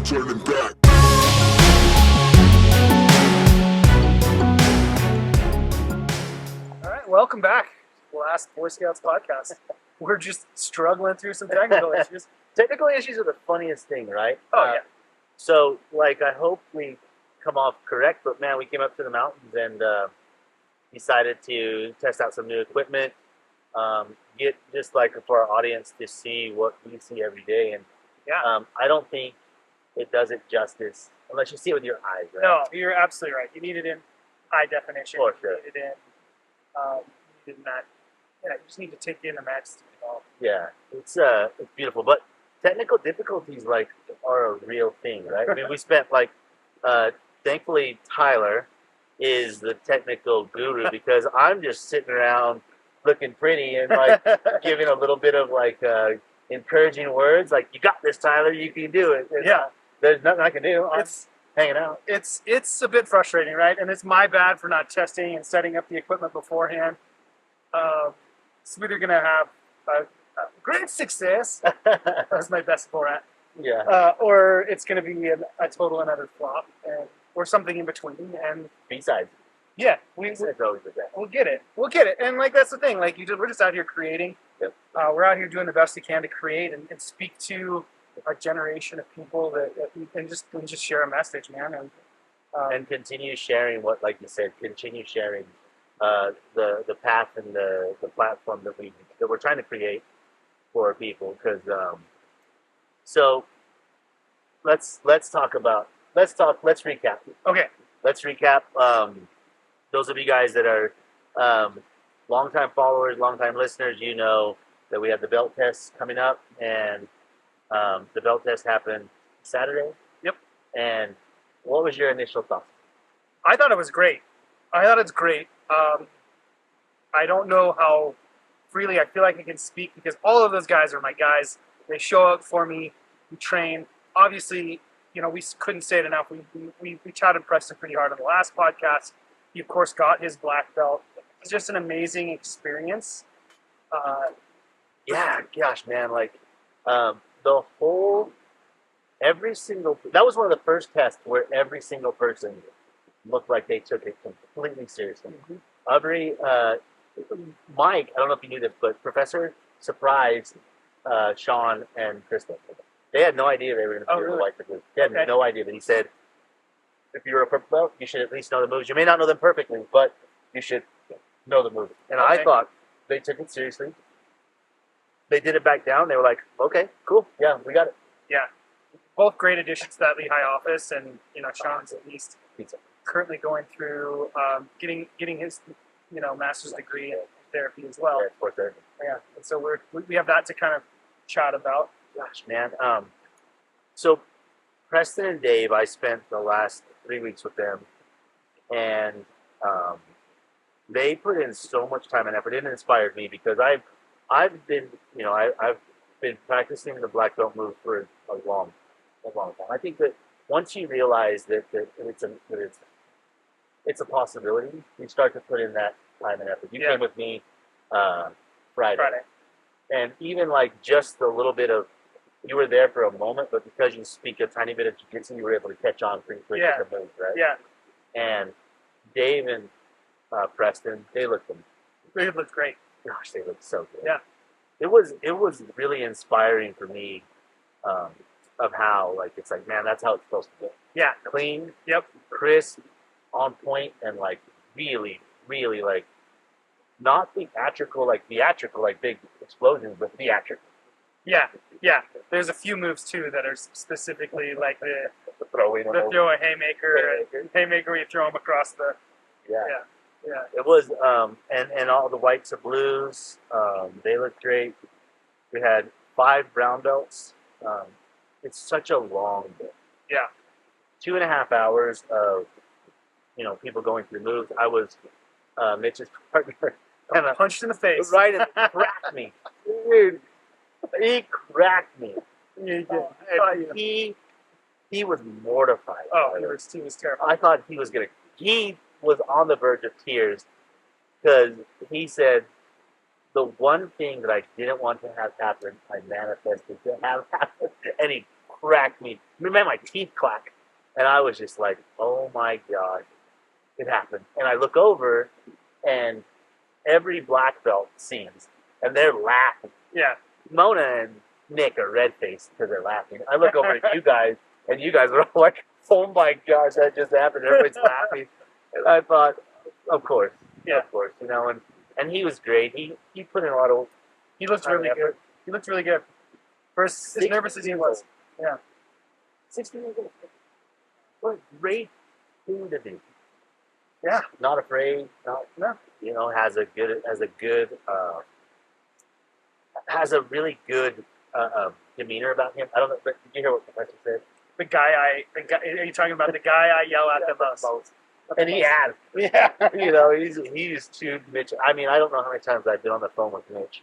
turning back. All right, welcome back to the last Boy Scouts podcast. We're just struggling through some technical issues. Technical issues are the funniest thing, right? Oh, yeah. So, like, I hope we come off correct, but man, we came up to the mountains and decided to test out some new equipment. Get just like for our audience to see what we see every day, and Yeah. I don't think it does it justice unless you see it with your eyes. Right? No, you're absolutely right. You need it in high definition. For sure. You need it in that. Yeah, you just need to take in the match to develop. Yeah, it's beautiful, but technical difficulties like are a real thing, right? I mean, we spent like, thankfully Tyler is the technical guru because I'm just sitting around looking pretty and like giving a little bit of like encouraging words, like "You got this, Tyler. You can do it." And, Yeah. there's nothing I can do. I'm It's hanging out. it's a bit frustrating, right? And it's my bad for not testing and setting up the equipment beforehand. So we're either gonna have a great success. That's my best for it. Yeah. Or it's going to be a total and utter flop, or something in between. And B-sides. yeah, B-sides are always the best. we'll get it. We'll get it. And like that's the thing. Like we're just out here creating. Yep. We're out here doing the best we can to create and speak to a generation of people that and just share a message, man. And continue sharing what, like you said, continue sharing the path and the platform that we're trying to create for people. Because so let's recap. Okay. Let's recap. Those of you guys that are longtime followers, longtime listeners, you know that we have the belt test coming up, and the belt test happened Saturday. Yep. And what was your initial thought? I thought it was great. I thought it's great. I don't know how freely I feel like I can speak because all of those guys are my guys. They show up for me. We train. Obviously, you know, we couldn't say it enough. We chatted Preston pretty hard on the last podcast. He, of course, got his black belt. It's just an amazing experience. Yeah, gosh, man, like the whole, that was one of the first tests where every single person looked like they took it completely seriously. Every, Mike, I don't know if you knew this, but Professor surprised Sean and Kristen. They had no idea they were going to be able to wipe the blue. They had no idea, but he said, if you're a purple belt, you should at least know the moves. You may not know them perfectly, but you should know the moves. And I thought they took it seriously. They did it back down. They were like, okay, cool. Yeah, we got it. Yeah. Both great additions to that Lehigh office. And, you know, Sean's at least currently going through getting his, you know, master's degree in therapy as well. Yeah, it's 4:30. Yeah. And so we have that to kind of chat about. Gosh, man. So Preston and Dave, I spent the last 3 weeks with them, and they put in so much time and effort. It inspired me because I've been, you know, I've been practicing the black belt move for a long time. I think that once you realize that it's a possibility, you start to put in that time and effort. You came with me Friday. And even like just a little bit of, you were there for a moment, but because you speak a tiny bit of jiu-jitsu, you were able to catch on pretty quick with the moves, right? Yeah. And Dave and Preston, they looked great. Gosh, they looked so good. Yeah. It was really inspiring for me of how, like, it's like, man, that's how it's supposed to be. Yeah. Clean, Yep. crisp, on point, and like really, really like not theatrical like big explosions, but theatrical. Yeah. Yeah. There's a few moves too that are specifically like the throw a haymaker where you throw them across the. Yeah. Yeah. It was and all the whites and blues, they looked great. We had 5 brown belts. It's such a long day. Yeah. 2.5 hours of, you know, people going through moves. I was Mitch's partner. Kind of punched in the face. Right, and cracked me. Dude, he cracked me. Yeah, he did. He was mortified. Oh, he was terrified. I thought he was he was on the verge of tears because he said, the one thing that I didn't want to have happen, I manifested to have happen. And he cracked me. It made my teeth clack. And I was just like, oh my God, it happened. And I look over, and every black belt sings, and they're laughing. Yeah. Mona and Nick are red faced because they're laughing. I look over at you guys, and you guys are all like, oh my gosh, that just happened. Everybody's laughing. And I thought, of course. Yeah. Of course. And he was great. He put in a lot of. He looked really good. He looked really good. First, as nervous as he was. Yeah. 16 years old. What a great thing to do. Yeah. Not afraid. Has a really good demeanor about him. I don't know, but did you hear what the professor said? Are you talking about the guy I yell at the most? And he had. Yeah. He's chewed Mitch. I mean, I don't know how many times I've been on the phone with Mitch,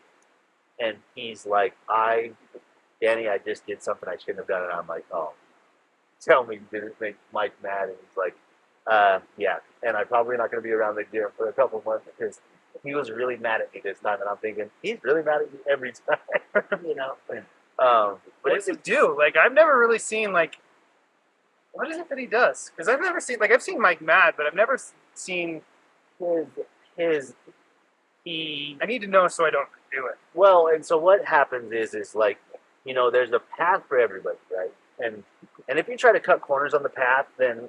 and he's like, Danny, I just did something I shouldn't have done. And I'm like, oh, tell me, did it make Mike mad? And he's like, yeah. And I'm probably not going to be around the gym for a couple months because he was really mad at me this time. And I'm thinking, he's really mad at me every time, But what does he do? Like, I've never really seen, like, what is it that he does? Because I've never seen, like, I've seen Mike mad, but I've never seen he. I need to know so I don't do it. Well, and so what happens is like, there's a path for everybody, right? And if you try to cut corners on the path, then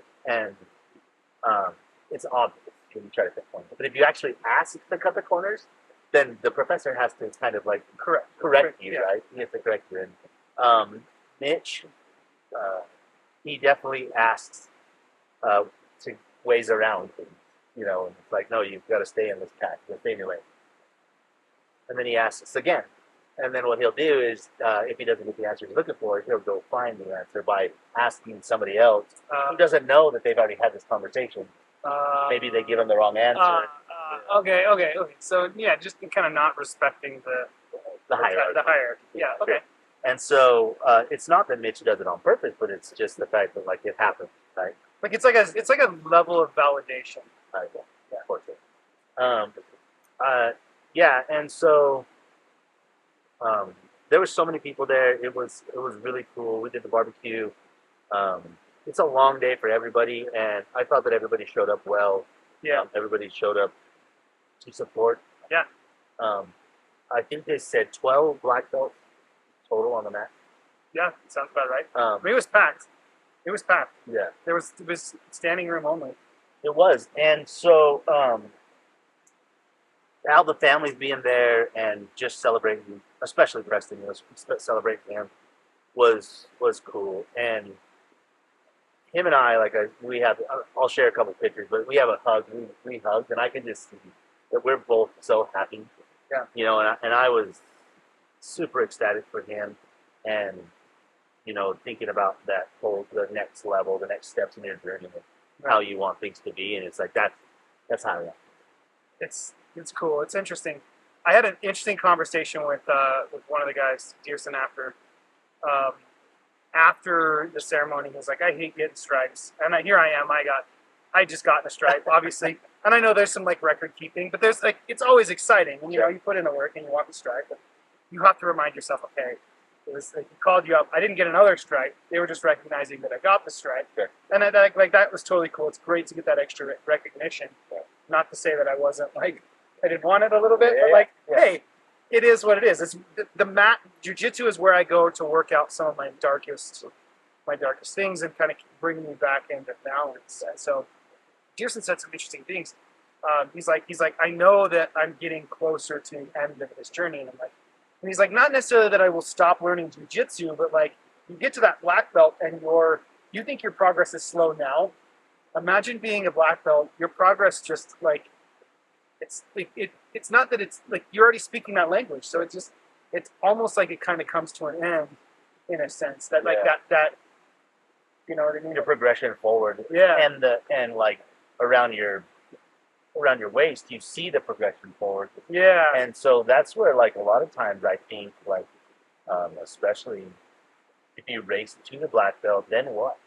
it's obvious when you try to cut corners. But if you actually ask to cut the corners, then the professor has to kind of like correct you, right? He has to correct you. And Mitch, he definitely asks to ways around things, and it's like, no, you've got to stay in this path, stay in your lane. And then he asks again. And then what he'll do is, if he doesn't get the answer he's looking for, he'll go find the answer by asking somebody else who doesn't know that they've already had this conversation. Maybe they give him the wrong answer. Okay. So, yeah, just kind of not respecting the hierarchy. Yeah, okay. Sure. And so it's not that Mitch does it on purpose, but it's just the fact that, like, it happens, right? Like, it's like a level of validation. Yeah, of course. Yeah, and so there were so many people there. It was really cool. We did the barbecue. It's a long day for everybody, and I thought that everybody showed up well. Yeah. Everybody showed up to support. Yeah. I think they said 12 black belts total on the mat. Yeah, sounds about right. I mean, it was packed. Yeah. It was standing room only. It was. And so all the families being there and just celebrating, especially Preston, celebrating him was cool. And him and I, I'll share a couple pictures, but we have a hug. We hugged, and I can just see that we're both so happy. Yeah. And I was super ecstatic for him, and thinking about the next level, the next steps in your journey, and how you want things to be, and it's like that's how I am. It's cool. It's interesting. I had an interesting conversation with one of the guys, Dearson, after the ceremony. He was like, I hate getting stripes. And here I am. I just got a stripe, obviously. And I know there's some record keeping, but there's it's always exciting. And you put in the work and you want the stripe. But you have to remind yourself, okay, it was he called you up. I didn't get another stripe. They were just recognizing that I got the stripe. Sure. And that was totally cool. It's great to get that extra recognition. Yeah. Not to say that I wasn't I didn't want it a little bit, but hey, it is what it is. It's the mat. Jiu-jitsu is where I go to work out some of my darkest things and kind of bring me back into balance. And so, Dearson said some interesting things. He's like, I know that I'm getting closer to the end of this journey, and he's like, not necessarily that I will stop learning jiu-jitsu, but you get to that black belt and you think your progress is slow now. Imagine being a black belt. Your progress just it's not that it's you're already speaking that language, so it's almost like it kind of comes to an end in a sense that that you know what I mean? Your progression forward, and around your waist, you see the progression forward, and so that's where a lot of times I think especially if you race to the black belt, then what?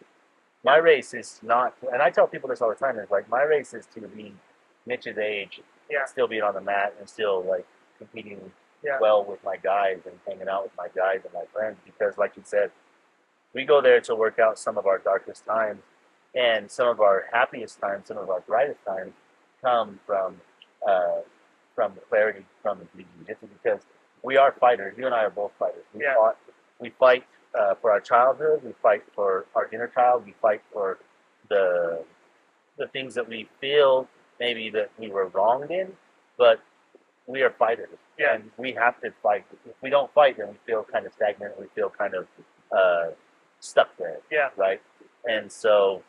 My race is not, and I tell people this all the time. It's my race is to be Mitch's age. Still being on the mat and still competing well with my guys and hanging out with my guys and my friends, because like you said, We go there to work out some of our darkest times, and some of our happiest times, some of our brightest times, come from the clarity from the jiu-jitsu, because we are fighters. You and I are both fighters. We fight for our childhood. We fight for our inner child. We fight for the the things that we feel maybe that we were wronged in, but we are fighters, Yeah. and we have to fight. If we don't fight, then we feel kind of stagnant. We feel kind of stuck there, Yeah. right? And so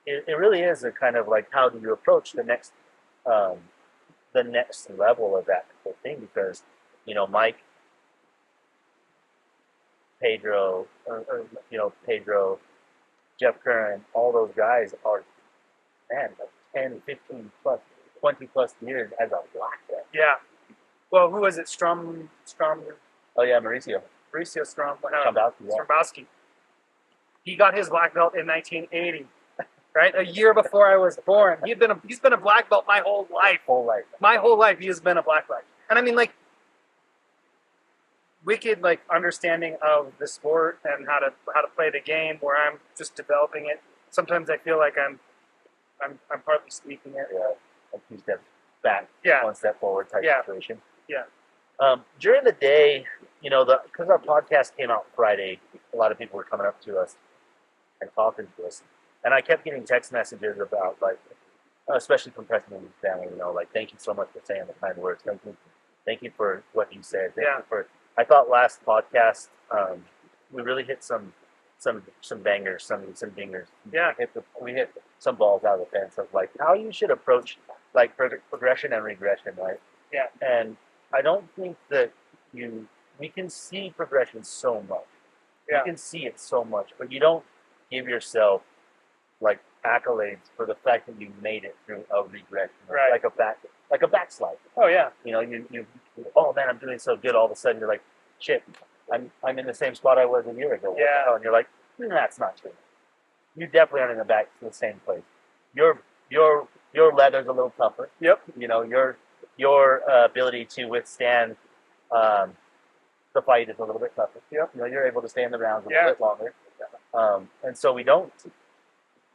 it really is a kind of like, how do you approach um, the next level of that whole thing? Because Mike, Pedro, Pedro, Jeff Curran, all those guys are, man, like 10, 15 plus, 20 plus years as a black belt. Yeah. Well, who was it? Strom. Oh yeah, Mauricio Strombowski. He got his black belt in 1980, right? A year before I was born. He's been a black belt my whole life. My whole life, he has been a black belt. And I mean, like, wicked, like, understanding of the sport and how to play the game, where I'm just developing it. Sometimes I feel like I'm partly speaking it. Yeah, like 2 steps back, Yeah. 1 step forward type Yeah. situation. Yeah. During the day, because our podcast came out Friday, a lot of people were coming up to us and talking to us, and I kept getting text messages about, like, especially from Preston and his family, like, thank you so much for saying the kind words. Thank you for what you said. Thank you for. I thought last podcast we really hit some bangers, some dingers. Yeah. We hit some balls out of the fence of, like, how you should approach, like, progression and regression, right? Yeah. And I don't think that we can see progression so much. Yeah. You can see it so much, but you don't give yourself, like, accolades for the fact that you made it through a regression, Right. like a backslide. Oh yeah. You oh man, I'm doing so good. All of a sudden, you're like, shit, I'm in the same spot I was a year ago. Yeah. And you're like, that's not true. You definitely aren't in the back to the same place. Your leather's a little tougher. Yep. Your ability to withstand the fight is a little bit tougher. Yep. You're able to stay in the rounds a Yeah. little bit longer. And so we don't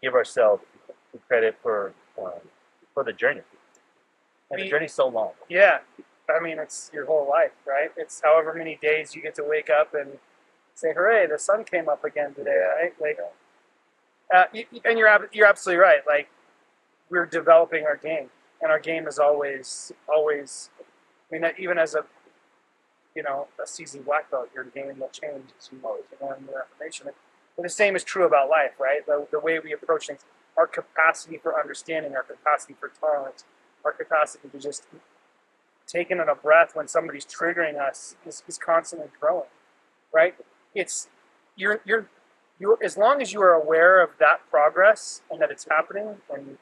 give ourselves the credit for the journey. And the journey's so long. Yeah. I mean, it's your whole life, right? It's however many days you get to wake up and say, "Hooray, the sun came up again today," right? Like, and you're absolutely right. Like, we're developing our game, and our game is always. I mean, even as a seasoned black belt, your game will change as you learn more information. But the same is true about life, right? The way we approach things, our capacity for understanding, our capacity for tolerance, our capacity to just take in a breath when somebody's triggering us is constantly growing, right? It's you're as long as you are aware of that progress and that it's happening, and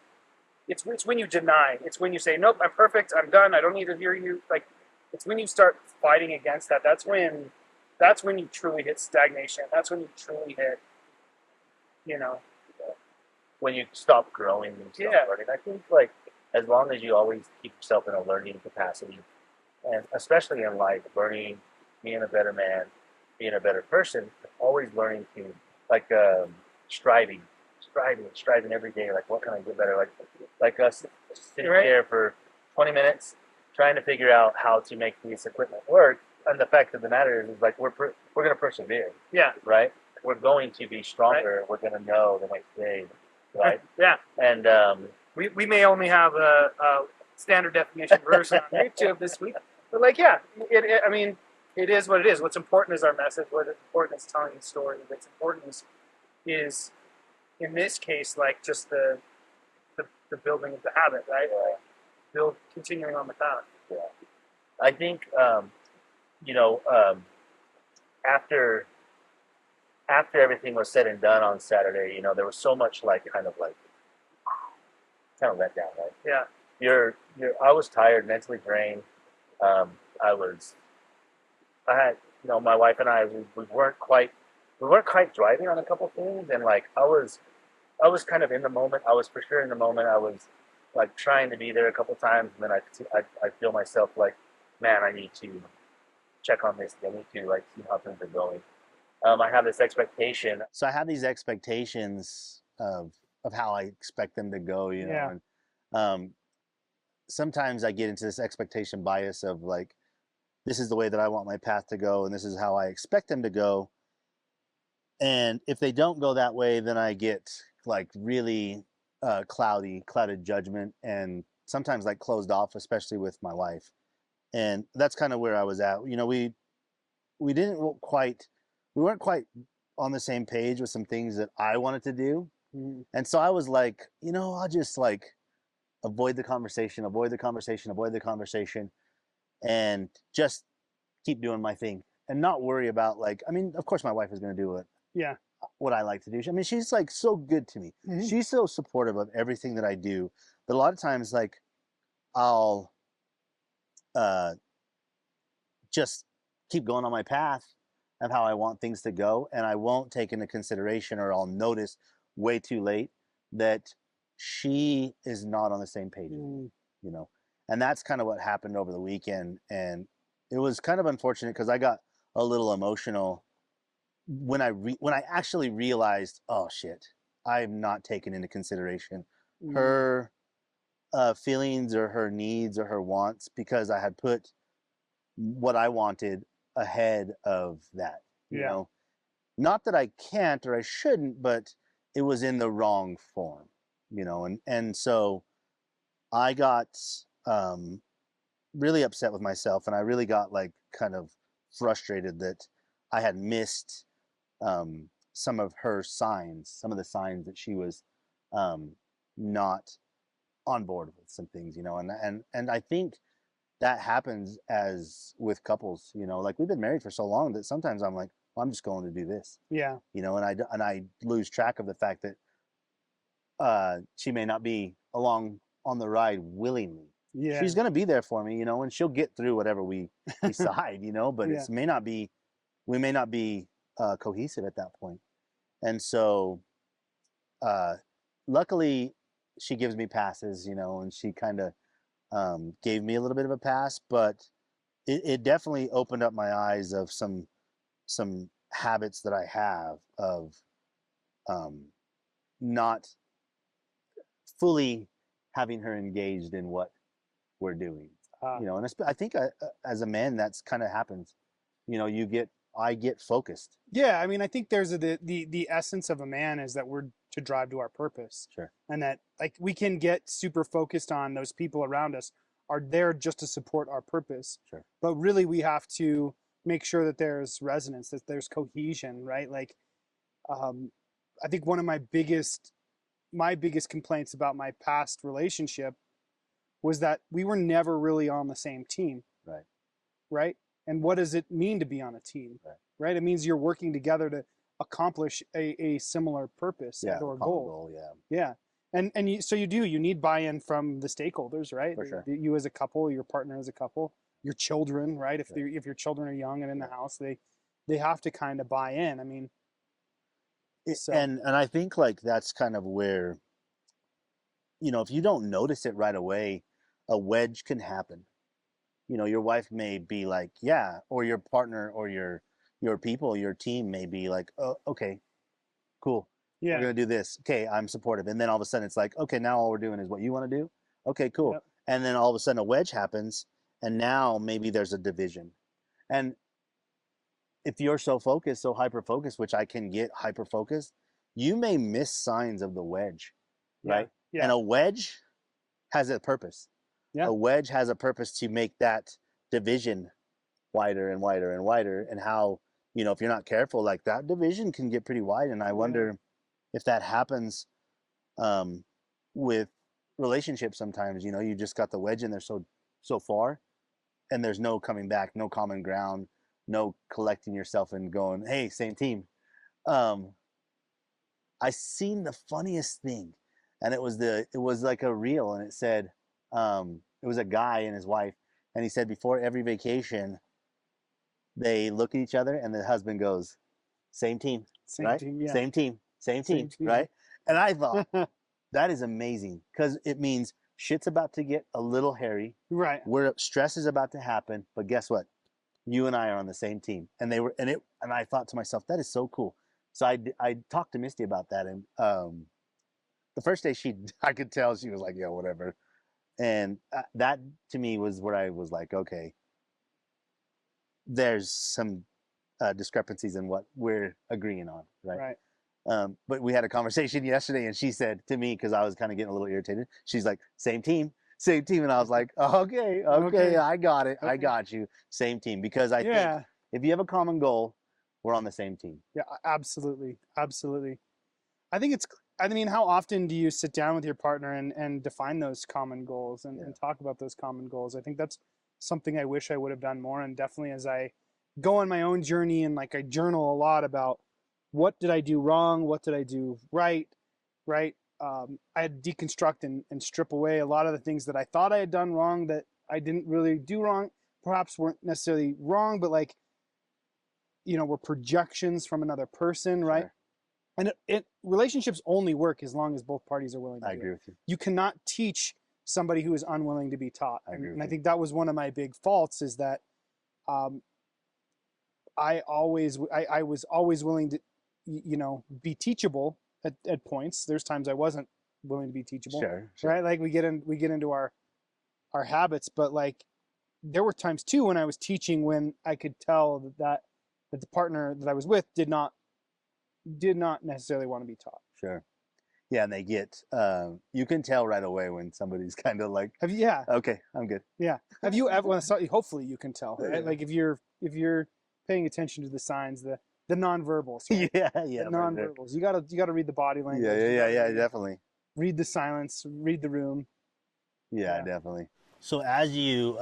it's when you deny, it's when you say, nope, I'm perfect, I'm done, I don't need to hear you. Like, it's when you start fighting against that. That's when you truly hit stagnation. That's when you truly hit, when you stop growing and stop learning. I think, like, as long as you always keep yourself in a learning capacity, and especially in life, learning, being a better man, being a better person, always learning to, like, striving every day. Like, what can I get better? Like us sitting there for 20 minutes trying to figure out how to make this equipment work. And the fact of the matter is like, we're going to persevere. Yeah. Right? We're going to be stronger. Right. We're going to know the next day. Right? Yeah. And we may only have a standard definition version on YouTube this week, but, like, yeah, I mean, it is what it is. What's important is our message. What's important is telling the story. What's important is in this case, like, just the building of the habit, right? Continuing on the path. Yeah. I think after everything was said and done on Saturday, there was so much, like, kind of let down, right? Yeah. I was tired, mentally drained. My wife and I, we weren't quite driving on a couple things, and, like, I was kind of in the moment. I was for sure in the moment. I was, like, trying to be there a couple times, and then I feel myself like, man, I need to check on this. I need to, like, see how things are going. I have this expectation. So I have these expectations of how I expect them to go, you know, Yeah. and sometimes I get into this expectation bias of like, this is the way that I want my path to go, and this is how I expect them to go. And if they don't go that way, then I get like really clouded judgment, and sometimes like closed off, especially with my wife. And that's kind of where I was at. You know, we didn't quite, we weren't quite on the same page with some things that I wanted to do. And so I was like, you know, I'll just like avoid the conversation, and just keep doing my thing and not worry about like, I mean, of course my wife is going to do Yeah. what I like to do. I mean, she's like so good to me. She's so supportive of everything that I do. But a lot of times, like, I'll uh, just keep going on my path of how I want things to go, and I won't take into consideration, or I'll notice way too late that she is not on the same page as me, you know. And that's kind of what happened over the weekend, and it was kind of unfortunate because I got a little emotional when when I actually realized, oh shit, I'm not taking into consideration her feelings or her needs or her wants, because I had put what I wanted ahead of that. You Yeah. know, not that I can't or I shouldn't, but it was in the wrong form. You know, and so I got really upset with myself, and I really got like kind of frustrated that I had missed some of her signs, some of the signs that she was um, not on board with some things, you know, and I think that happens as with couples, you know, like we've been married for so long that sometimes I'm like, well, I'm just going to do this, Yeah. you know, and I lose track of the fact that she may not be along on the ride willingly. Yeah. She's going to be there for me, you know, and she'll get through whatever we decide, you know, but Yeah. it may not be, we may not be cohesive at that point. And so, uh, luckily, she gives me passes, you know, and she kind of gave me a little bit of a pass, but it definitely opened up my eyes of some habits that I have of um, not fully having her engaged in what we're doing, you know. And I think as a man, that's kind of happens. You know, I get focused. Yeah, I mean, I think there's the essence of a man is that we're to drive to our purpose, Sure. and that like we can get super focused on those people around us are there just to support our purpose. Sure. But really, we have to make sure that there's resonance, that there's cohesion, right? Like, I think one of my biggest complaints about my past relationship was that we were never really on the same team. Right. Right. And what does it mean to be on a team? Right. It means you're working together to accomplish a similar purpose or goal. Yeah. And you need buy-in from the stakeholders, right? For sure. You as a couple, your partner as a couple, your children, right? If your children are young and in the house, they have to kind of buy in. I mean, and I think like that's kind of where, you know, if you don't notice it right away, a wedge can happen. You know, your wife may be like, yeah, or your partner or your people, your team may be like, oh, okay, cool. Yeah. We're gonna do this. Okay, I'm supportive. And then all of a sudden it's like, okay, now all we're doing is what you want to do. Okay, cool. Yep. And then all of a sudden a wedge happens, and now maybe there's a division. And if you're so focused, so hyper focused, which I can get hyper focused, you may miss signs of the wedge, right? Yeah. And a wedge has a purpose. Yeah. A wedge has a purpose to make that division wider and wider and wider. And how, you know, if you're not careful, like that division can get pretty wide. And I wonder if that happens with relationships sometimes. You know, you just got the wedge in there so far, and there's no coming back, no common ground, no collecting yourself and going, hey, same team. I seen the funniest thing, and it was like a reel, and it said it was a guy and his wife, and he said before every vacation they look at each other and the husband goes, same team, right? Same team, same team, right? And I thought that is amazing, because it means shit's about to get a little hairy, right? Where stress is about to happen, but guess what? you and I are on the same team. And I thought to myself, that is so cool. So I talked to Misty about that. And the first day I could tell she was like, yeah, whatever. And that to me was where I was like, okay, there's some discrepancies in what we're agreeing on, right? Right. But we had a conversation yesterday, and she said to me, because I was kind of getting a little irritated, she's like, same team. And I was like, okay, I got it. I got you. Same team. Because I think if you have a common goal, we're on the same team. Yeah, absolutely. Absolutely. I mean, how often do you sit down with your partner and define those common goals and talk about those common goals? I think that's something I wish I would have done more. And definitely as I go on my own journey and like I journal a lot about what did I do wrong? What did I do right? Right. I had to deconstruct and strip away a lot of the things that I thought I had done wrong that I didn't really do wrong, perhaps weren't necessarily wrong, but like, were projections from another person, right? Sure. And relationships only work as long as both parties are willing to do it. I agree with you. You cannot teach somebody who is unwilling to be taught. I agree with and I you. think that was one of my big faults is that I was always willing to, be teachable at points. There's times I wasn't willing to be teachable. Sure. Right? Like we get into our habits, but like there were times too when I was teaching when I could tell that the partner that I was with did not necessarily want to be taught. Sure. Yeah, and they get you can tell right away when somebody's kind of like, okay, I'm good. Yeah. Have you ever? Well, hopefully you can tell, right? Like if you're paying attention to the signs, the nonverbals. Right? Yeah. The nonverbals. Sure. You gotta read the body language. Yeah, definitely. Read the silence. Read the room. Yeah, definitely. So as you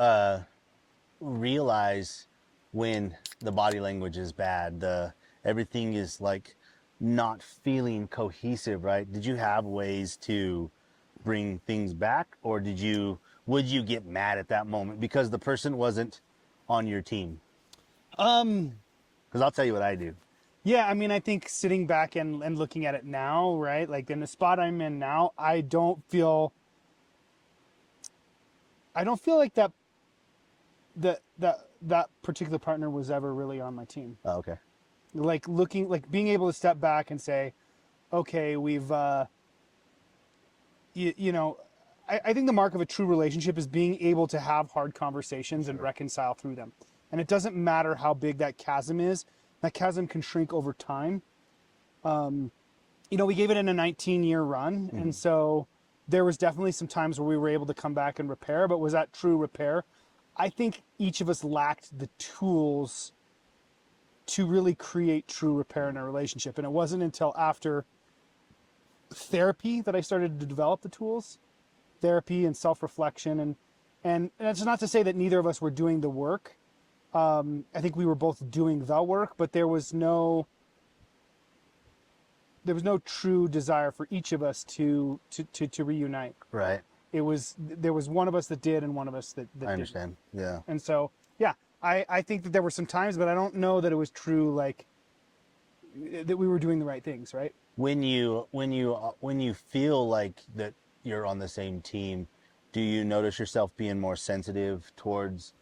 realize when the body language is bad, everything is like not feeling cohesive, right? Did you have ways to bring things back, or would you get mad at that moment because the person wasn't on your team? Because I'll tell you what I do. Yeah, I mean, I think sitting back and looking at it now, right? Like in the spot I'm in now, I don't feel like that particular partner was ever really on my team. Oh, okay. Like being able to step back and say, okay, we've, I think the mark of a true relationship is being able to have hard conversations and reconcile through them. And it doesn't matter how big that chasm is. That chasm can shrink over time. We gave it in a 19-year run. Mm-hmm. And so there was definitely some times where we were able to come back and repair, but was that true repair? I think each of us lacked the tools to really create true repair in a relationship. And it wasn't until after therapy that I started to develop the tools, therapy and self-reflection. And that's not to say that neither of us were doing the work. I think we were both doing the work, but there was no true desire for each of us to reunite. Right. There was one of us that did and one of us that I understand. didn't. Yeah. And so, I think that there were some times, but I don't know that it was true, like that we were doing the right things, right? When you feel like that you're on the same team, do you notice yourself being more sensitive towards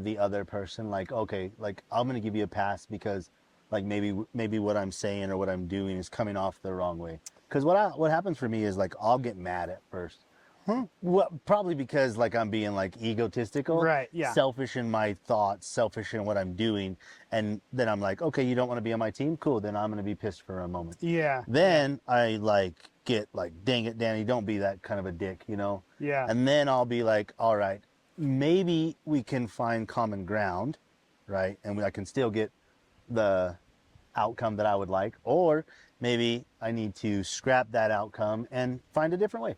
the other person? Like, okay, like I'm going to give you a pass because like maybe what I'm saying or what I'm doing is coming off the wrong way. Because what happens for me is like I'll get mad at first. Well, probably because like I'm being like egotistical, right? Yeah, selfish in my thoughts, selfish in what I'm doing, and then I'm like, okay, you don't want to be on my team, cool. Then I'm gonna be pissed for a moment. Yeah. Then I like get like, dang it, Danny, don't be that kind of a dick, Yeah. And then I'll be like, all right, maybe we can find common ground, right? And I can still get the outcome that I would like, or maybe I need to scrap that outcome and find a different way.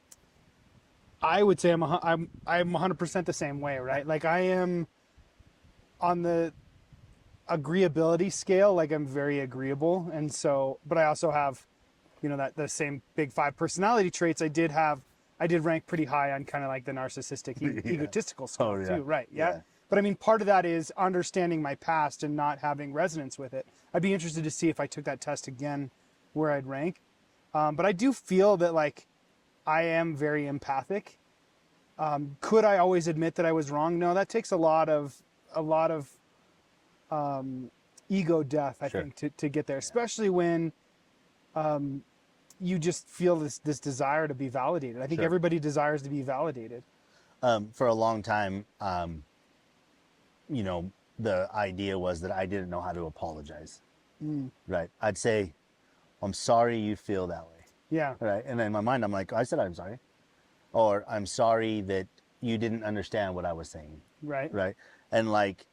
I would say I'm 100% the same way, right? Like I am on the agreeability scale, like I'm very agreeable. And so, but I also have, that the same big 5 personality traits. I did rank pretty high on kind of like the narcissistic, egotistical scale too, right? Yeah. But I mean, part of that is understanding my past and not having resonance with it. I'd be interested to see if I took that test again, where I'd rank. But I do feel that like, I am very empathic. Could I always admit that I was wrong? No, that takes a lot of ego death, I Sure. think, to get there, especially when you just feel this desire to be validated. I think Sure. everybody desires to be validated. For a long time, you know, the idea was that I didn't know how to apologize. Right. I'd say, I'm sorry you feel that way. Yeah. Right. And in my mind, I'm like, I said I'm sorry. Or I'm sorry that you didn't understand what I was saying. Right. Right. And like,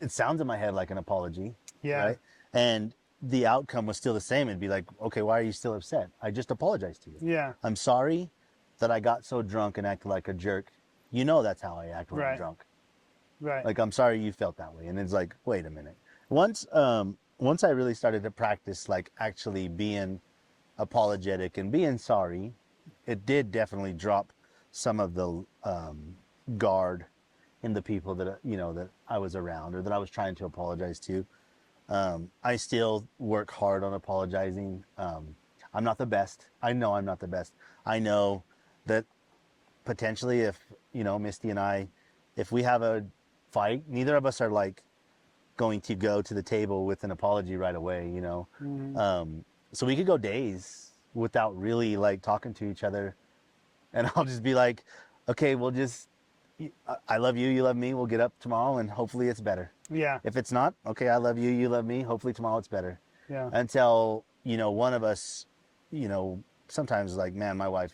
it sounds in my head like an apology. Yeah. Right. And the outcome was still the same. It'd be like, okay, why are you still upset? I just apologized to you. Yeah. I'm sorry that I got so drunk and acted like a jerk. You know that's how I act when I'm Right. drunk. Right. Like, I'm sorry you felt that way. And it's like, wait a minute. Once I really started to practice like actually being apologetic and being sorry, it did definitely drop some of the guard in the people that that I was around or that I was trying to apologize to. I still work hard on apologizing. I'm not the best. I know I'm not the best. I know that potentially if Misty and I, if we have a fight, neither of us are like going to go to the table with an apology right away. So we could go days without really like talking to each other, and I'll just be like, okay, we'll just, I love you, you love me, we'll get up tomorrow and hopefully it's better. Yeah. If it's not, okay, I love you, you love me, hopefully tomorrow it's better. Yeah. Until one of us, sometimes like, man, my wife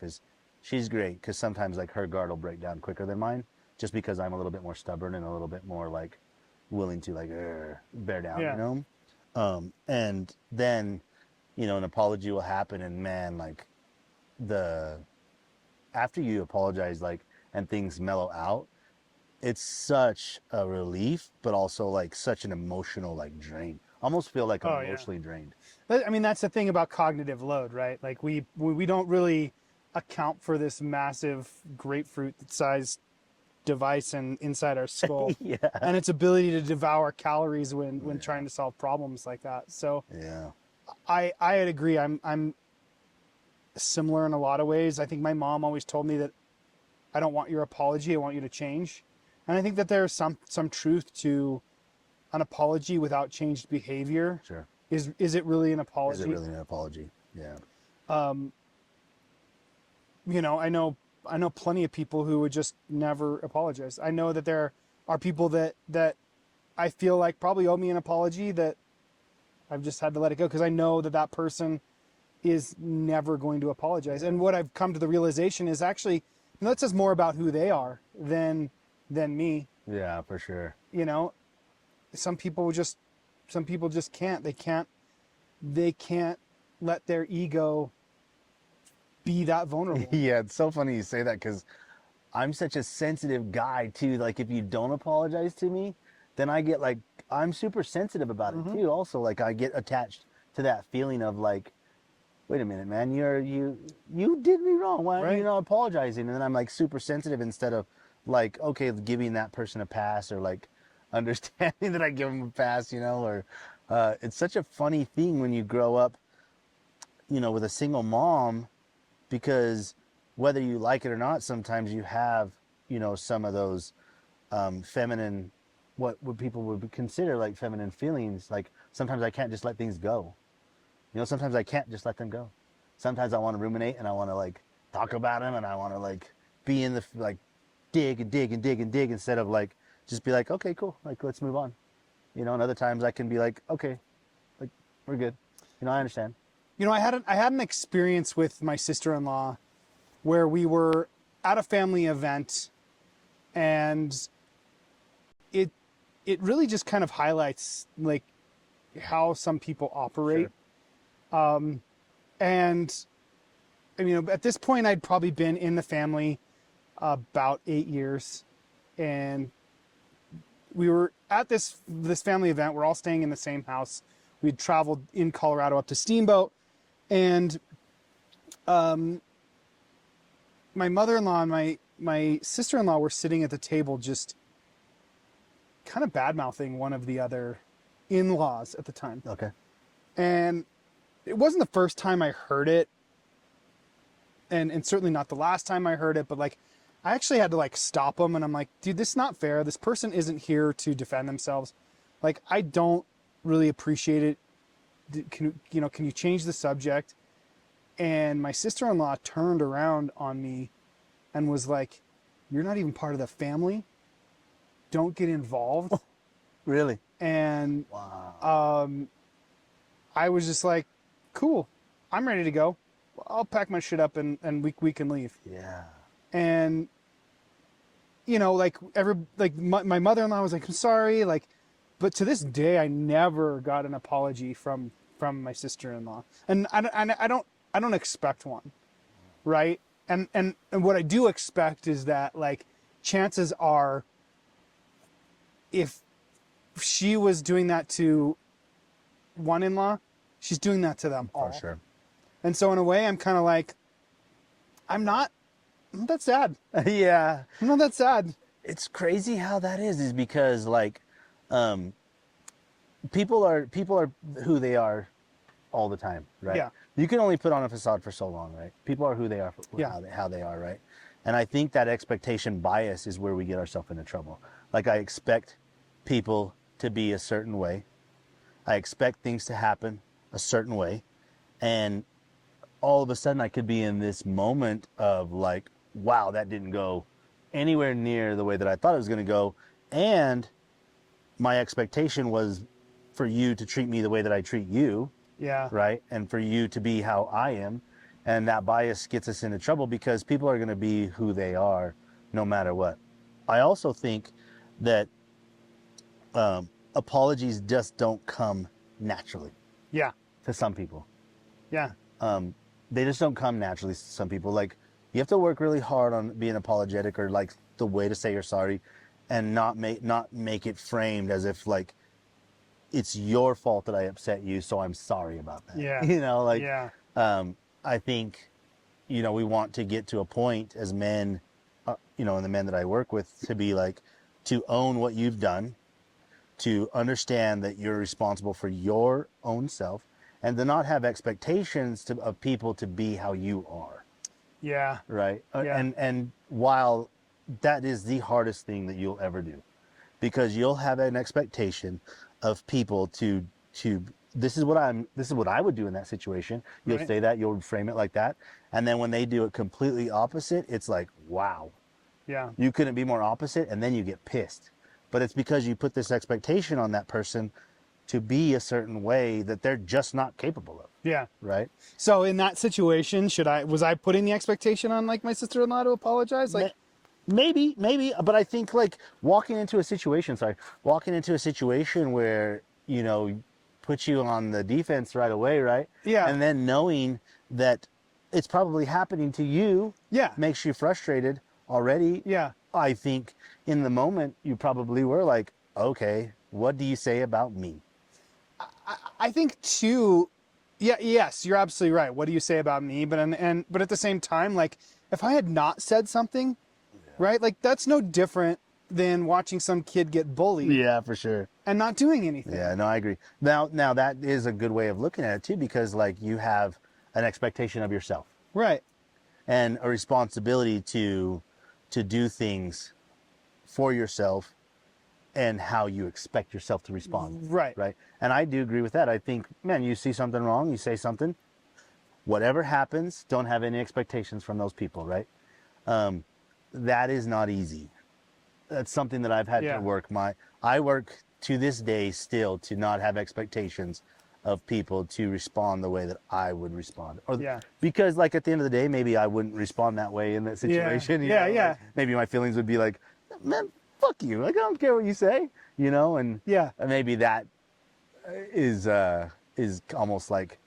she's great, because sometimes like her guard will break down quicker than mine, just because I'm a little bit more stubborn and a little bit more like willing to like bear down. Yeah. And then an apology will happen, and man, like after you apologize, like, and things mellow out, it's such a relief, but also like such an emotional like drain. Almost feel like I'm emotionally drained. I mean, that's the thing about cognitive load, right? Like we don't really account for this massive grapefruit-sized device inside our skull, Yeah. and its ability to devour calories when trying to solve problems like that. So Yeah. I'd agree. I'm similar in a lot of ways. I think my mom always told me that I don't want your apology, I want you to change. And I think that there's some truth to an apology without changed behavior. Sure. Is it really an apology? Is it really an apology? Yeah. I know plenty of people who would just never apologize. I know that there are people that I feel like probably owe me an apology that I've just had to let it go, because I know that person is never going to apologize. And what I've come to the realization is actually, that says more about who they are than me. Yeah, for sure. Some people just can't. They can't let their ego be that vulnerable. Yeah, it's so funny you say that, because I'm such a sensitive guy too. Like, if you don't apologize to me, then I get like, I'm super sensitive about it too. Also, like, I get attached to that feeling of like, wait a minute, man, you did me wrong. Why are you not apologizing? And then I'm like super sensitive, instead of like, okay, giving that person a pass, or like understanding that I give them a pass, or it's such a funny thing when you grow up, with a single mom, because whether you like it or not, sometimes you have, some of those feminine, what people would consider like feminine feelings. Like, sometimes I can't just let things go. Sometimes I can't just let them go. Sometimes I want to ruminate, and I want to like talk about them, and I want to like be in the like dig and dig and dig and dig, instead of like just be like, okay, cool, like let's move on. And other times I can be like, okay, like we're good. I understand. I had an experience with my sister-in-law where we were at a family event, and it really just kind of highlights like how some people operate. Sure. And I mean, at this point, I'd probably been in the family about 8 years, and we were at this family event. We're all staying in the same house. We'd traveled in Colorado up to Steamboat, and my mother-in-law and my sister-in-law were sitting at the table, just kind of bad-mouthing one of the other in-laws at the time. Okay. And it wasn't the first time I heard it, and certainly not the last time I heard it, but like, I actually had to like stop them, and I'm like, dude, this is not fair. This person isn't here to defend themselves. like, I don't really appreciate it. Can you change the subject? And my sister-in-law turned around on me and was like, you're not even part of the family. Don't get involved. Really? And Wow. I was just like, cool, I'm ready to go. I'll pack my shit up and we can leave. Yeah. And, like my mother-in-law was like, I'm sorry. Like, but to this day, I never got an apology from my sister-in-law. And I don't expect one. Right. And what I do expect is that, like, chances are, if she was doing that to one in-law, she's doing that to them all. For sure. And so in a way, I'm kind of like, I'm not that sad. Yeah. I'm not that sad. It's crazy how that is because, like, people are who they are all the time, right? Yeah. You can only put on a facade for so long, right? People are who they are, Yeah. how they are, right? And I think that expectation bias is where we get ourselves into trouble. Like, I expect people to be a certain way. I expect things to happen a certain way. And all of a sudden I could be in this moment of like, wow, that didn't go anywhere near the way that I thought it was going to go. And my expectation was for you to treat me the way that I treat you. Yeah. Right. And for you to be how I am. And that bias gets us into trouble because people are going to be who they are no matter what. I also think that apologies just don't come naturally Yeah. to some people. Yeah. They just don't come naturally to some people. Like, you have to work really hard on being apologetic, or like the way to say you're sorry, and not make it framed as if like it's your fault that I upset you, so I'm sorry about that. Yeah. Like, Yeah. I think, we want to get to a point as men, and the men that I work with, to be like, to own what you've done, to understand that you're responsible for your own self, and to not have expectations of people to be how you are. Yeah. Right. Yeah. And while that is the hardest thing that you'll ever do, because you'll have an expectation of people to this is what I would do in that situation. You'll Right. say that, you'll frame it like that, and then when they do it completely opposite, it's like, wow, Yeah. you couldn't be more opposite, and then you get pissed. But it's because you put this expectation on that person to be a certain way that they're just not capable of. Yeah. Right. So in that situation, was I putting the expectation on, like, my sister-in-law to apologize? Like, Maybe, but I think, like, walking into a situation where, put you on the defense right away, right? Yeah. And then knowing that it's probably happening to you, Yeah. makes you frustrated already. Yeah. I think in the moment you probably were like, okay, what do you say about me? I think too. Yeah. Yes, you're absolutely right. What do you say about me? But but at the same time, like, if I had not said something, right? Like, that's no different than watching some kid get bullied Yeah, for sure. and not doing anything. Yeah, no, I agree. Now that is a good way of looking at it too, because, like, you have an expectation of yourself Right. and a responsibility to do things for yourself and how you expect yourself to respond. Right. Right. And I do agree with that. I think, man, you see something wrong, you say something, whatever happens, don't have any expectations from those people. Right. That is not easy. That's something that I've had Yeah. to work. I work to this day still to not have expectations of people to respond the way that I would respond. Yeah. Because, like, at the end of the day, maybe I wouldn't respond that way in that situation. Yeah, yeah. Like, maybe my feelings would be like, man, fuck you. Like, I don't care what you say, and Yeah. maybe that is almost like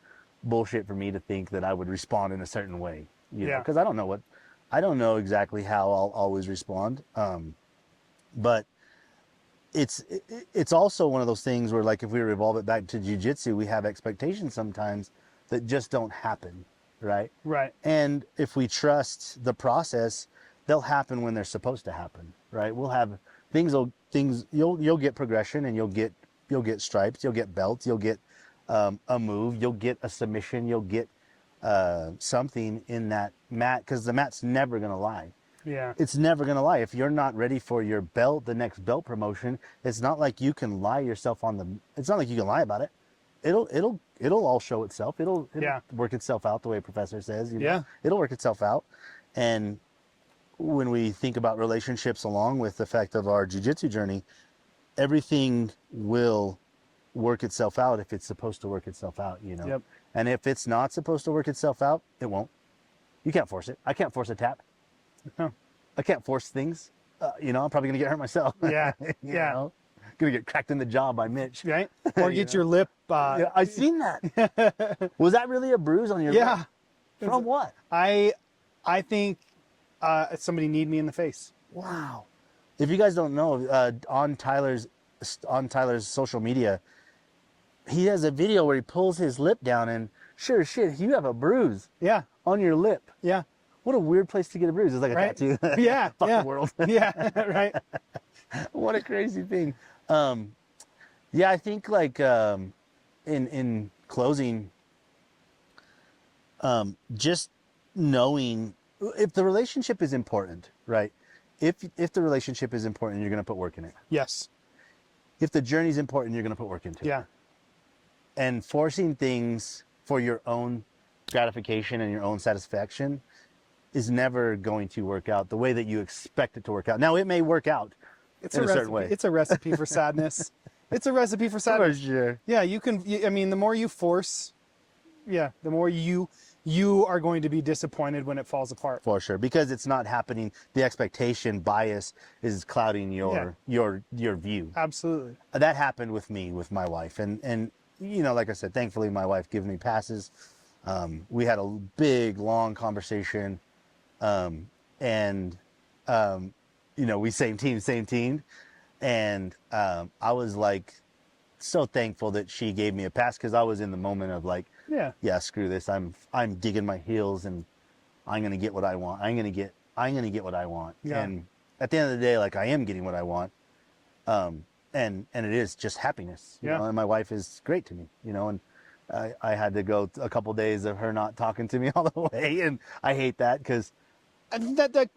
bullshit for me to think that I would respond in a certain way, Yeah. because I don't know exactly how I'll always respond. But it's also one of those things where, like, if we revolve it back to jiu-jitsu, we have expectations sometimes that just don't happen, right? Right. And if we trust the process, they'll happen when they're supposed to happen, right? We'll have you'll get progression, and you'll get stripes, you'll get belts, you'll get a move, you'll get a submission, you'll get something in that mat, because the mat's never going to lie. Yeah. It's never going to lie. If you're not ready for your belt, the next belt promotion, it's not like you can lie yourself on the, it's not like you can lie about it. It'll all show itself. It'll Yeah. work itself out the way Professor says, you know? Yeah. It'll work itself out. And when we think about relationships along with the fact of our jiu-jitsu journey, everything will work itself out if it's supposed to work itself out, you know? Yep. And if it's not supposed to work itself out, it won't. You can't force it. I can't force a tap. No. I can't force things. You know, I'm probably gonna get hurt myself. Yeah. You Yeah. know? Gonna get cracked in the jaw by Mitch. Right? Or You get know? your lip. Yeah, I seen that. Was that really a bruise on your lip? Yeah. From what? I think somebody kneed me in the face. Wow. If you guys don't know, on Tyler's social media, he has a video where he pulls his lip down, and sure as shit, you have a bruise Yeah. on your lip. Yeah. What a weird place to get a bruise. It's like a Right? tattoo. Yeah. Fuck Yeah. the world. Yeah. Right. What a crazy thing. Yeah, I think like in closing, just knowing if the relationship is important, right? If the relationship is important, you're gonna put work in it. Yes. If the journey's important, you're gonna put work into it. Yeah. And forcing things for your own gratification and your own satisfaction is never going to work out the way that you expect it to work out. Now it may work out It's in a certain recipe. way. It's a recipe for sadness. It's a recipe for For sadness. sure. Yeah, you can. I mean, the more you force, the more you are going to be disappointed when it falls apart. For sure, because it's not happening. The expectation bias is clouding your view. Absolutely. That happened with me, with my wife, and you know, like I said, thankfully my wife gives me passes. We had a big, long conversation, and you know, we same team, and I was like so thankful that she gave me a pass because I was in the moment of like, Yeah. screw this, I'm digging my heels and I'm gonna get what I want. I'm gonna get what I want. Yeah. And at the end of the day, like I am getting what I want. And it is just happiness, you Yeah. know, and my wife is great to me, you know, and I had to go a couple days of her not talking to me all the way, and I hate that because I think that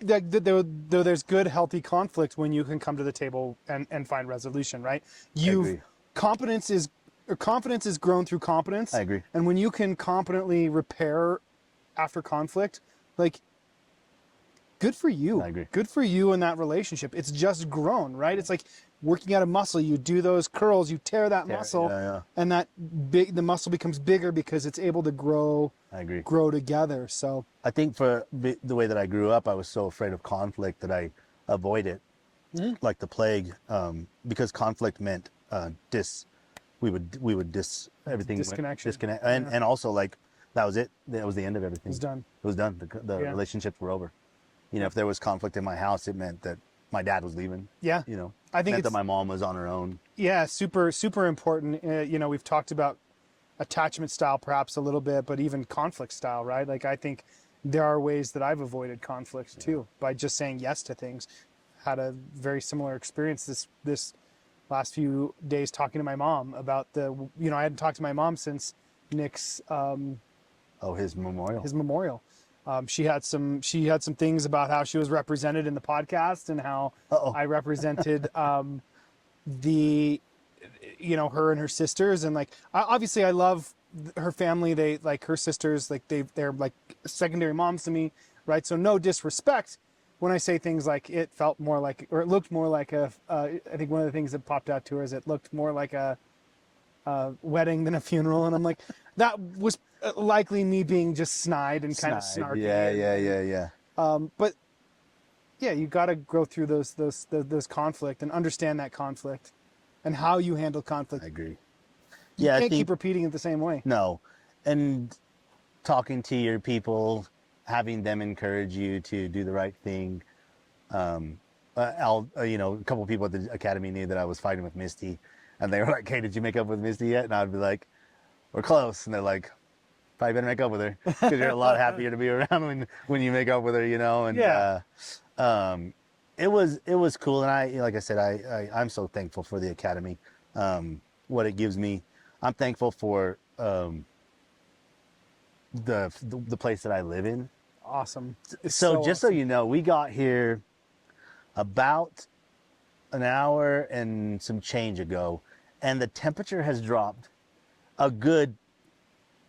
though there's good, healthy conflict when you can come to the table and find resolution, right? agree. Confidence is grown through competence. I agree. And when you can competently repair after conflict, like, good for you. I agree. Good for you in that relationship. It's just grown, right? It's like working out a muscle. You do those curls, you tear that muscle, yeah. and the muscle becomes bigger because it's able to grow I agree. together. So I think for the way that I grew up, I was so afraid of conflict that I avoid it like the plague, because conflict meant we would everything Disconnection. disconnect, and also like that was it. That was the end of everything. It was done. It was done. The relationships were over. You know, if there was conflict in my house, it meant that my dad was leaving. Yeah. You know, I think meant it's that my mom was on her own. Yeah, super important. You know, we've talked about attachment style perhaps a little bit, but even conflict style, right? Like I think there are ways that I've avoided conflict too by just saying yes to things. Had a very similar experience this last few days talking to my mom about I hadn't talked to my mom since Nick's His memorial. his memorial. She had some things about how she was represented in the podcast and how I represented her and her sisters, and like obviously I love her family. They like her sisters, like they're like secondary moms to me, right? So no disrespect when I say things like it felt more like, or it looked more like I think one of the things that popped out to her is it looked more like a wedding than a funeral, and I'm like, that was likely me being just snide and kind of snarky. Yeah. But yeah, you got to go through those conflict and understand that conflict and how you handle conflict. I agree. You Yeah, I can't think keep repeating it the same way. no, and talking to your people, having them encourage you to do the right thing. A couple of people at the academy knew that I was fighting with Misty, and they were like, "Hey, did you make up with Misty yet?" And I'd be like, "We're close," and they're like, "Probably better make up with her because you're a lot happier to be around when you make up with her, you know." And it was cool, and I, like I said, I'm so thankful for the academy, what it gives me. I'm thankful for the place that I live in. awesome. It's So just so awesome. you know, we got here about an hour and some change ago, and the temperature has dropped a good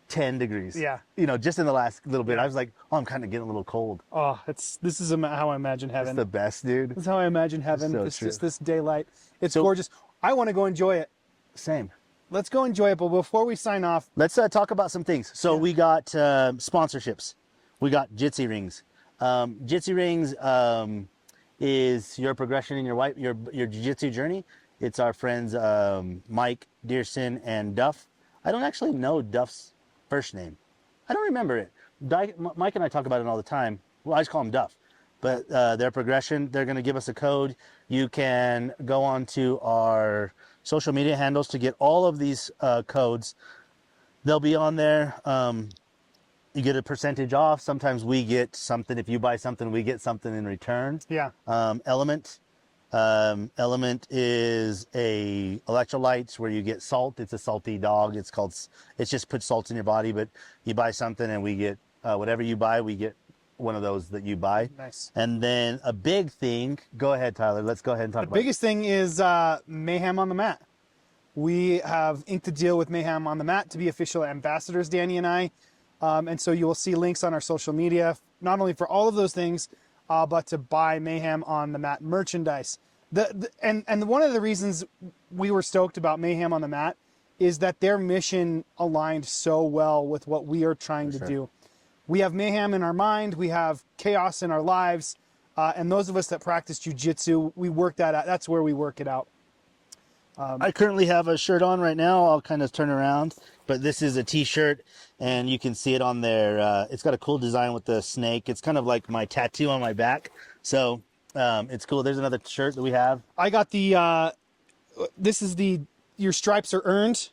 10 degrees. Yeah. You know, just in the last little bit. Yeah. I was like, oh, I'm kind of getting a little cold. Oh, this is how I imagine It's heaven. the best, dude. This is how I imagine heaven. so This true. just this daylight. It's So- gorgeous. I want to go enjoy it. Same. Let's go enjoy it. But before we sign off, Let's talk about some things. So Yeah. we got sponsorships. We got Jitsi Rings. Jitsi Rings is your progression in your jiu-jitsu journey. It's our friends Mike, Dearson, and Duff. I don't actually know Duff's first name. I don't remember it. Mike and I talk about it all the time. Well, I just call him Duff. But their progression, they're going to give us a code. You can go on to our social media handles to get all of these codes. They'll be on there. You get a percentage off. Sometimes we get something. If you buy something, we get something in return. yeah, Element. Element is a electrolytes where you get salt. It's a salty dog. It's just put salt in your body, but you buy something and we get whatever you buy, we get one of those that you buy. nice. And then a big thing, go ahead, Tyler. Let's go ahead and talk The about it. biggest thing is Mayhem on the Mat. We have inked a deal with Mayhem on the Mat to be official ambassadors, Danny and I. And so you will see links on our social media, not only for all of those things, but to buy Mayhem on the Mat merchandise. And one of the reasons we were stoked about Mayhem on the Mat is that their mission aligned so well with what we are trying to do. We have mayhem in our mind, we have chaos in our lives, and those of us that practice jiu-jitsu, we work that out. That's where we work it out. I currently have a shirt on right now. I'll kind of turn around, but this is a t-shirt and you can see it on there. It's got a cool design with the snake. It's kind of like my tattoo on my back. So it's cool. There's another shirt that we have. I got the, this is the, your stripes are earned.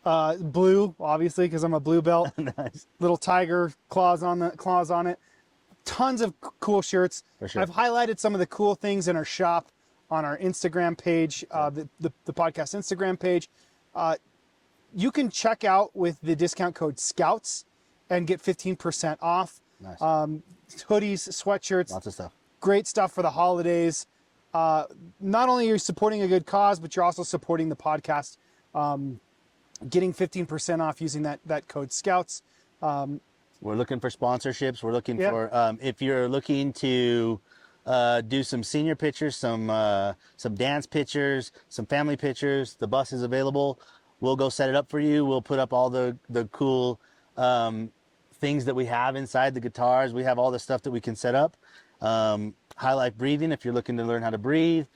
Blue, obviously, because I'm a blue belt. Nice. Little tiger claws on it. Tons of cool shirts. For sure. I've highlighted some of the cool things in our shop on our Instagram page, the podcast Instagram page. You can check out with the discount code SCOUTS and get 15% off. Nice. Hoodies, sweatshirts, Lots of stuff. great stuff for the holidays. Not only are you supporting a good cause, but you're also supporting the podcast. Getting 15% off using that code SCOUTS. We're looking for sponsorships. We're looking Yep. for, if you're looking to do some senior pictures, some dance pictures, some family pictures, the bus is available. We'll go set it up for you. We'll put up all the cool things that we have inside the guitars. We have all the stuff that we can set up. High Life Breathing, if you're looking to learn how to breathe.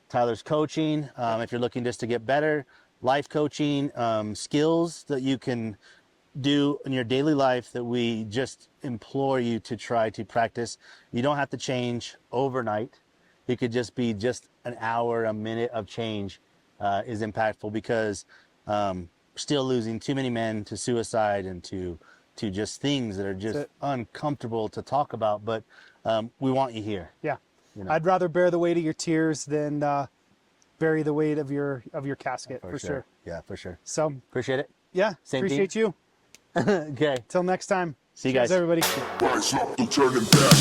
Tyler's coaching, if you're looking just to get better. Life coaching, skills that you can do in your daily life that we just implore you to try to practice. You don't have to change overnight. It could just be just an hour, a minute of change is impactful, because still losing too many men to suicide and to just things that are just uncomfortable to talk about. But we want you here. Yeah. You know? I'd rather bear the weight of your tears than bury the weight of your casket, for sure. Yeah, for sure. So, Appreciate it. yeah, Same appreciate you. Okay. Till next time. See you Cheers, guys. everybody. Rise up, no turning back.